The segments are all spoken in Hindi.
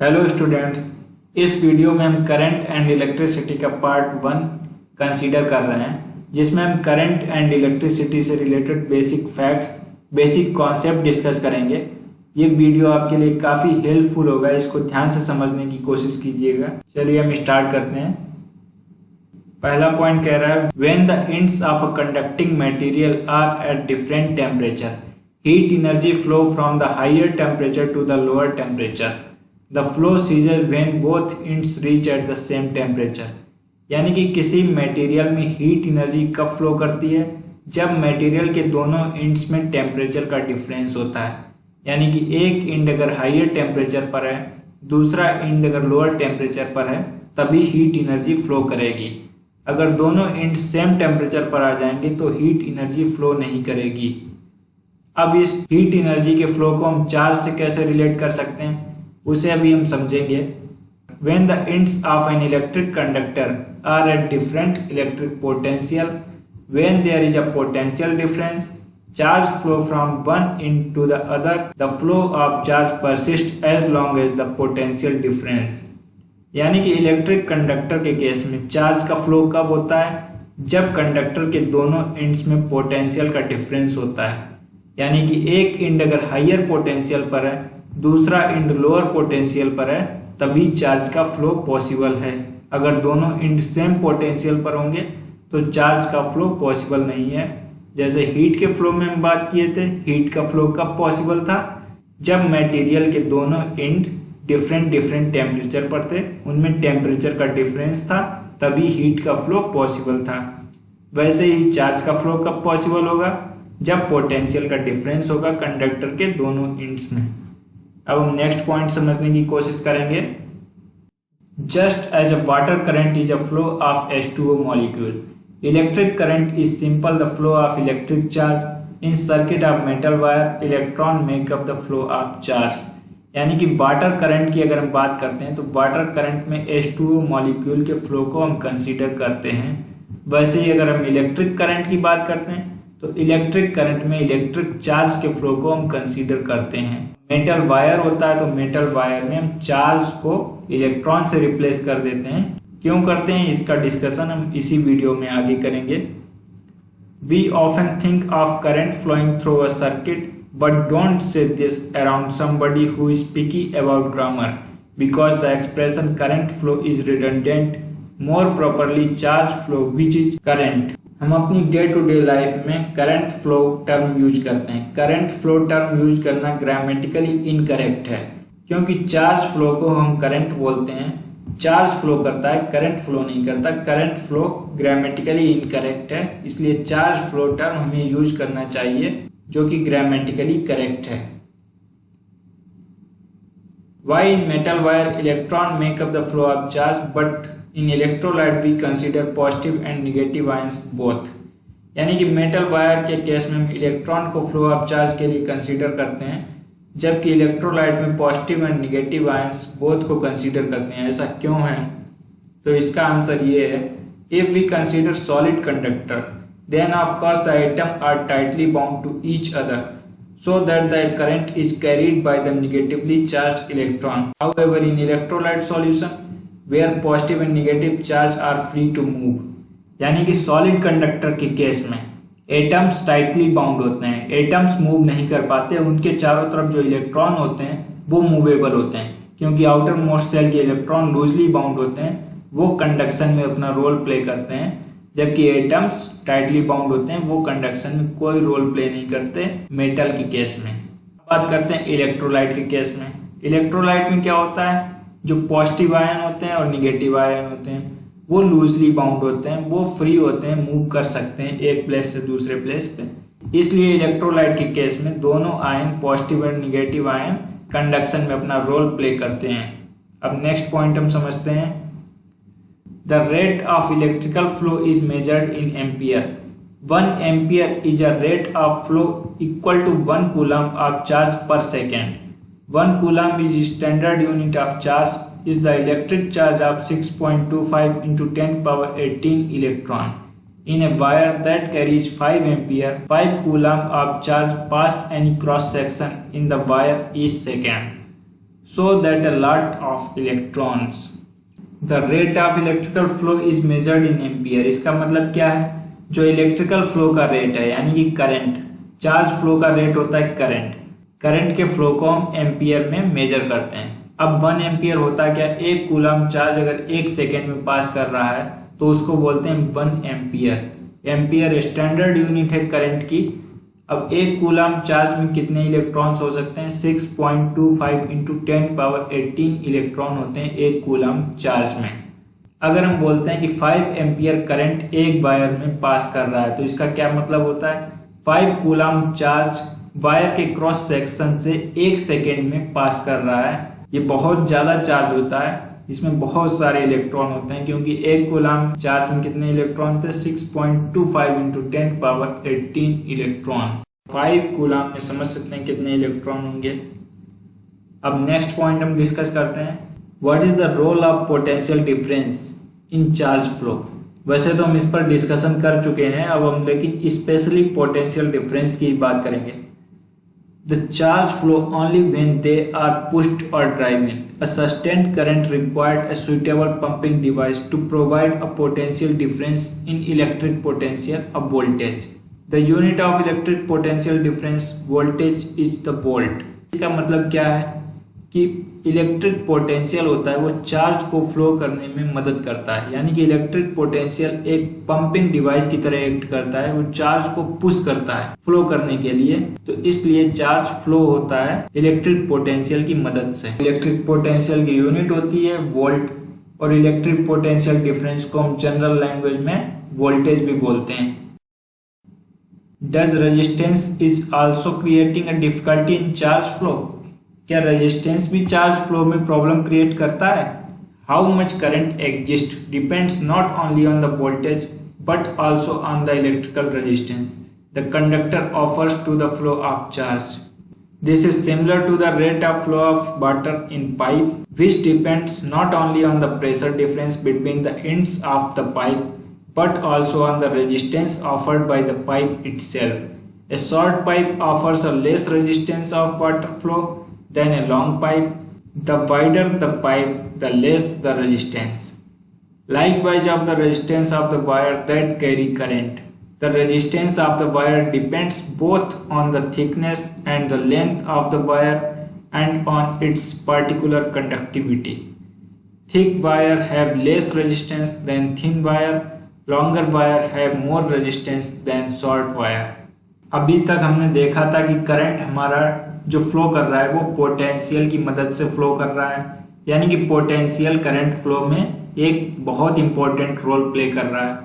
हेलो स्टूडेंट्स, इस वीडियो में हम करंट एंड इलेक्ट्रिसिटी का पार्ट 1 कंसीडर कर रहे हैं, जिसमें हम करंट एंड इलेक्ट्रिसिटी से related basic facts, basic concept discuss करेंगे। ये वीडियो आपके लिए काफ़ी हेल्पफुल होगा, इसको ध्यान से समझने की कोशिश कीजिएगा। चलिए हम स्टार्ट करते हैं। पहला पॉइंट कह रहा है when the ends of a conducting material are at different temperature, heat energy flow from the higher temperature to the lower temperature. The flow ceases when both ends reach at the same temperature। यानी कि किसी मटेरियल में हीट एनर्जी कब फ्लो करती है? जब मटेरियल के दोनों एंड्स में टेम्परेचर का डिफरेंस होता है। यानी कि एक एंड अगर हायर टेम्परेचर पर है, दूसरा एंड अगर लोअर टेम्परेचर पर है, तभी हीट एनर्जी फ्लो करेगी। अगर दोनों एंड सेम टेम्परेचर पर आ जाएंगे तो हीट एनर्जी फ्लो नहीं करेगी। अब इस हीट एनर्जी के फ्लो को हम चार्ज से कैसे रिलेट कर सकते हैं, उसे अभी हम समझेंगे। When the ends of an electric conductor are at different electric potential, when there is a potential difference, charge flow from one end to the other. The flow of charge persists as long as the potential difference। यानी कि इलेक्ट्रिक कंडक्टर के केस में चार्ज का फ्लो कब होता है? जब कंडक्टर के दोनों एंड्स में पोटेंशियल का डिफरेंस होता है। यानी कि एक एंड अगर हायर पोटेंशियल पर है, दूसरा एंड लोअर पोटेंशियल पर है, तभी चार्ज का फ्लो पॉसिबल है। अगर दोनों एंड सेम पोटेंशियल पर होंगे तो चार्ज का फ्लो पॉसिबल नहीं है। जैसे हीट के फ्लो में हम बात किए थे, हीट का फ्लो कब पॉसिबल था? जब मटेरियल के दोनों एंड डिफरेंट टेम्परेचर पर थे, उनमें टेम्परेचर का डिफरेंस था, तभी हीट का फ्लो पॉसिबल था। वैसे ही चार्ज का फ्लो कब पॉसिबल होगा? जब पोटेंशियल का डिफरेंस होगा कंडक्टर के दोनों एंड्स में। अब हम नेक्स्ट पॉइंट समझने की कोशिश करेंगे। Just as a water current is a flow of H2O molecule, electric current is simple the flow of electric charge in circuit of metal wire, electron make up the flow of charge. यानी कि वाटर करंट की अगर हम बात करते हैं तो वाटर करंट में H2O मॉलिक्यूल के फ्लो को हम कंसीडर करते हैं। वैसे ही अगर हम इलेक्ट्रिक करंट की बात करते हैं तो इलेक्ट्रिक करंट में इलेक्ट्रिक चार्ज के फ्लो को हम कंसीडर करते हैं। मेटल वायर होता है तो मेटल वायर में हम चार्ज को इलेक्ट्रॉन से रिप्लेस कर देते हैं। क्यों करते हैं, इसका डिस्कशन हम इसी वीडियो में आगे करेंगे। We often think of current flowing through a circuit but don't say this around somebody who is picky about grammar because the expression current flow is redundant, more properly charge flow which is current. हम अपनी डे टू डे लाइफ में करंट फ्लो टर्म यूज करते हैं। करंट फ्लो टर्म यूज करना ग्रामेटिकली इनकरेक्ट है, क्योंकि चार्ज फ्लो को हम करंट बोलते हैं। चार्ज फ्लो करता है, करंट फ्लो नहीं करता। करंट फ्लो ग्रामेटिकली इनकरेक्ट है, इसलिए चार्ज फ्लो टर्म हमें यूज करना चाहिए, जो कि ग्रामेटिकली करेक्ट है। Why in metal wire electron make up the flow of charge but in electrolyte we consider positive and negative ions both. यानी कि मेटल वायर के केस में हम इलेक्ट्रॉन को फ्लो ऑफ चार्ज के लिए कंसीडर करते हैं, जबकि इलेक्ट्रोलाइट में positive and negative ions both को कंसीडर करते हैं। ऐसा क्यों है? तो इसका आंसर ये है, if we consider solid conductor then of course the atom are tightly bound to each other so that the current is carried by the negatively charged electron. However, in electrolyte solution where positive and negative charge are free to move, यानी कि सॉलिड कंडक्टर के केस में एटम्स टाइटली बाउंड होते हैं, एटम्स मूव नहीं कर पाते, उनके चारों तरफ जो इलेक्ट्रॉन होते हैं वो मूवेबल होते हैं, क्योंकि आउटर मोस्ट शेल के इलेक्ट्रॉन लूजली बाउंड होते हैं, वो कंडक्शन में अपना रोल प्ले करते हैं, जबकि एटम्स टाइटली बाउंड होते हैं, वो कंडक्शन में कोई रोल प्ले नहीं करते मेटल के केस में। बात करते हैं इलेक्ट्रोलाइट के केस में। इलेक्ट्रोलाइट में क्या होता है, जो पॉजिटिव आयन होते हैं और निगेटिव आयन होते हैं वो लूजली बाउंड होते हैं, वो फ्री होते हैं, मूव कर सकते हैं एक प्लेस से दूसरे प्लेस पे। इसलिए इलेक्ट्रोलाइट के केस में दोनों आयन, पॉजिटिव और निगेटिव आयन, कंडक्शन में अपना रोल प्ले करते हैं। अब नेक्स्ट पॉइंट हम समझते हैं। The rate of electrical flow is measured in ampere. 1 ampere is a rate of flow equal to 1 coulomb of charge per second. 1 coulomb is standard unit of charge, is the electric charge of 6.25 into 10 power 18 electron. In a wire that carries 5 ampere, 5 coulomb of charge pass any cross section in the wire each second. so that a lot of electrons. The rate of electrical flow is measured in ampere. इसका मतलब क्या है, जो इलेक्ट्रिकल फ्लो का रेट है यानी कि करंट, चार्ज फ्लो का रेट होता है करंट के फ्लो को हम एम्पियर में मेजर करते हैं। अब 1 एम्पियर होता है क्या, 1 कूलम चार्ज अगर 1 सेकेंड में पास कर रहा है तो उसको बोलते हैं 1 एम्पियर। एम्पियर स्टैंडर्ड यूनिट है करंट की। अब 1 कूलम चार्ज में कितने इलेक्ट्रॉन्स हो सकते हैं, 6.25 इंटू 10⁻18 इलेक्ट्रॉन होते हैं 1 कूलम चार्ज में। अगर हम बोलते हैं कि 5 एम्पियर करंट एक वायर में पास कर रहा है तो इसका क्या मतलब होता है, 5 कूलम चार्ज वायर के क्रॉस सेक्शन से 1 सेकेंड में पास कर रहा है। ये बहुत ज़्यादा चार्ज होता है, इसमें बहुत सारे इलेक्ट्रॉन होते हैं क्योंकि 1 कूलम चार्ज में कितने इलेक्ट्रॉन थे, 6.25 इंटू 10⁻18 इलेक्ट्रॉन। 5 कूलम में समझ सकते हैं कितने इलेक्ट्रॉन होंगे। अब नेक्स्ट पॉइंट हम डिस्कस करते हैं, what is the role of potential difference in charge flow. वैसे तो हम इस पर डिस्कशन कर चुके हैं, अब हम लेकिन स्पेशली पोटेंशियल डिफरेंस की बात करेंगे। The charge flow only when they are pushed or driven. A sustained current required a suitable pumping device to provide a potential difference in electric potential of voltage. The unit of electric potential difference voltage is the volt. इसका मतलब क्या है कि इलेक्ट्रिक पोटेंशियल होता है वो चार्ज को फ्लो करने में मदद करता है, यानी कि इलेक्ट्रिक पोटेंशियल एक पंपिंग डिवाइस की तरह एक्ट करता है, वो चार्ज को पुश करता है फ्लो करने के लिए। तो इसलिए चार्ज फ्लो होता है इलेक्ट्रिक पोटेंशियल की मदद से। इलेक्ट्रिक पोटेंशियल की यूनिट होती है वोल्ट, और इलेक्ट्रिक पोटेंशियल डिफरेंस को हम जनरल लैंग्वेज में वोल्टेज भी बोलते हैं। Does resistance is also creating a difficulty in charge flow. क्या रेजिस्टेंस भी चार्ज फ्लो में प्रॉब्लम क्रिएट करता है। How much current exist depends not only on the voltage but also on the electrical resistance the conductor offers to the flow of charge. This is similar to the rate of flow of water in pipe which depends not only on the pressure difference between the ends of the pipe but also on the resistance offered by the pipe itself. A short pipe offers a less resistance of water flow than a long pipe. The wider the pipe, the less the resistance. Likewise of the resistance of the wire that carry current. The resistance of the wire depends both on the thickness and the length of the wire and on its particular conductivity. Thick wire have less resistance than thin wire. Longer wire have more resistance than short wire. अभी तक हमने देखा था कि करंट हमारा जो फ्लो कर रहा है वो पोटेंशियल की मदद से फ्लो कर रहा है, यानी कि पोटेंशियल करंट फ्लो में एक बहुत इंपॉर्टेंट रोल प्ले कर रहा है।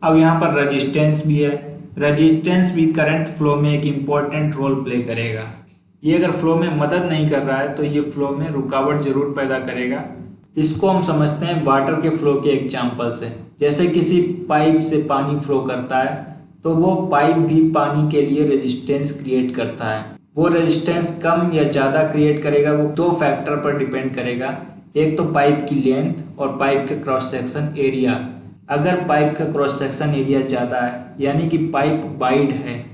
अब यहाँ पर रेजिस्टेंस भी है, रेजिस्टेंस भी करंट फ्लो में एक इंपॉर्टेंट रोल प्ले करेगा। ये अगर फ्लो में मदद नहीं कर रहा है तो ये फ्लो में रुकावट जरूर पैदा करेगा। इसको हम समझते हैं वाटर के फ्लो के एग्जाम्पल से। जैसे किसी पाइप से पानी फ्लो करता है तो वो पाइप भी पानी के लिए रेजिस्टेंस क्रिएट करता है। वो रेजिस्टेंस कम या ज़्यादा क्रिएट करेगा, वो 2 फैक्टर पर डिपेंड करेगा। एक तो पाइप की लेंथ और पाइप के क्रॉस सेक्शन एरिया। अगर पाइप का क्रॉस सेक्शन एरिया ज़्यादा है यानी कि पाइप वाइड है,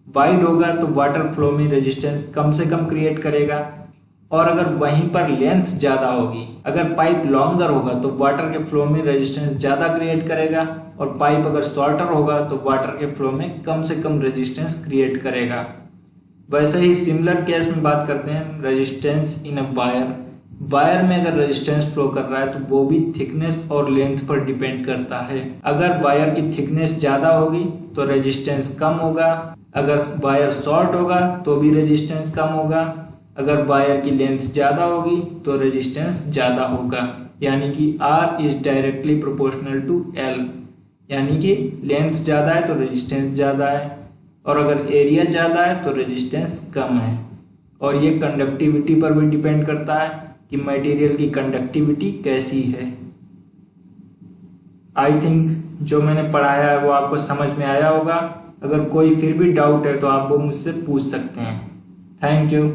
वाइड होगा तो वाटर फ्लो में रेजिस्टेंस कम से कम क्रिएट करेगा। और अगर वहीं पर लेंथ ज़्यादा होगी, अगर पाइप लॉन्गर होगा तो वाटर के फ्लो में रेजिस्टेंस ज़्यादा क्रिएट करेगा, और पाइप अगर शॉर्टर होगा तो वाटर के फ्लो में कम से कम रेजिस्टेंस क्रिएट करेगा। वैसे ही सिमिलर केस में बात करते हैं resistance in a wire. Wire में अगर रेजिस्टेंस फ्लो कर रहा है तो वो भी थिकनेस और लेंथ पर डिपेंड करता है। अगर वायर की थिकनेस ज़्यादा होगी तो रेजिस्टेंस कम होगा, अगर वायर शॉर्ट होगा तो भी रेजिस्टेंस कम होगा, अगर वायर की लेंथ ज़्यादा होगी तो रेजिस्टेंस ज़्यादा होगा। यानी कि R is directly proportional to L, यानी कि लेंथ ज़्यादा है तो रेजिस्टेंस ज़्यादा है, और अगर एरिया ज़्यादा है तो रेजिस्टेंस कम है। और ये कंडक्टिविटी पर भी डिपेंड करता है कि मटेरियल की कंडक्टिविटी कैसी है। आई थिंक जो मैंने पढ़ाया है वो आपको समझ में आया होगा। अगर कोई फिर भी डाउट है तो आप वो मुझसे पूछ सकते हैं। Thank you.